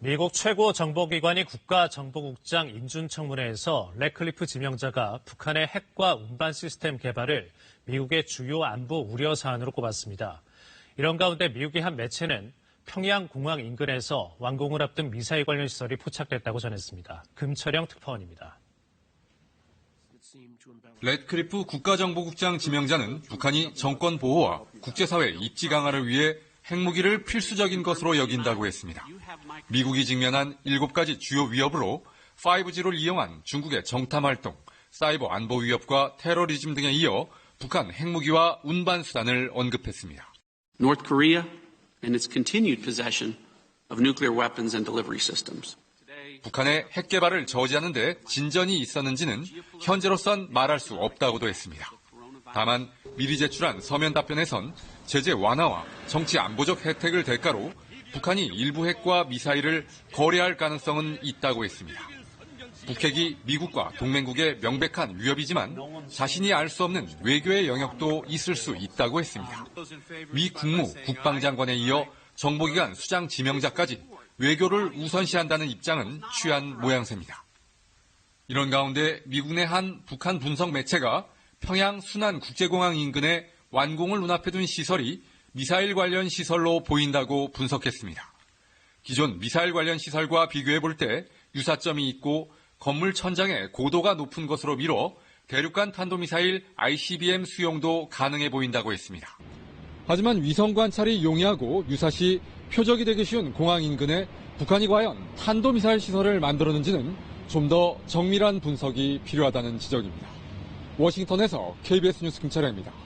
미국 최고 정보기관인 국가정보국장 인준청문회에서 래클리프 지명자가 북한의 핵과 운반 시스템 개발을 미국의 주요 안보 우려 사안으로 꼽았습니다. 이런 가운데 미국의 한 매체는 평양 공항 인근에서 완공을 앞둔 미사일 관련 시설이 포착됐다고 전했습니다. 금철영 특파원입니다. 래클리프 국가정보국장 지명자는 북한이 정권 보호와 국제사회 입지 강화를 위해 핵무기를 필수적인 것으로 여긴다고 했습니다. 미국이 직면한 7가지 주요 위협으로 5G를 이용한 중국의 정탐 활동, 사이버 안보 위협과 테러리즘 등에 이어 북한 핵무기와 운반 수단을 언급했습니다. North Korea and its continued possession of nuclear weapons and delivery systems. 북한의 핵 개발을 저지하는 데 진전이 있었는지는 현재로선 말할 수 없다고도 했습니다. 다만 미리 제출한 서면 답변에선 제재 완화와 정치 안보적 혜택을 대가로 북한이 일부 핵과 미사일을 거래할 가능성은 있다고 했습니다. 북핵이 미국과 동맹국의 명백한 위협이지만 자신이 알 수 없는 외교의 영역도 있을 수 있다고 했습니다. 미 국무 국방장관에 이어 정보기관 수장 지명자까지 외교를 우선시한다는 입장은 취한 모양새입니다. 이런 가운데 미국 내 한 북한 분석 매체가 평양 순안 국제공항 인근에 완공을 눈앞에 둔 시설이 미사일 관련 시설로 보인다고 분석했습니다. 기존 미사일 관련 시설과 비교해 볼 때 유사점이 있고 건물 천장의 고도가 높은 것으로 미뤄 대륙간 탄도미사일 ICBM 수용도 가능해 보인다고 했습니다. 하지만 위성 관찰이 용이하고 유사시 표적이 되기 쉬운 공항 인근에 북한이 과연 탄도미사일 시설을 만들었는지는 좀 더 정밀한 분석이 필요하다는 지적입니다. 워싱턴에서 KBS 뉴스 김철영입니다.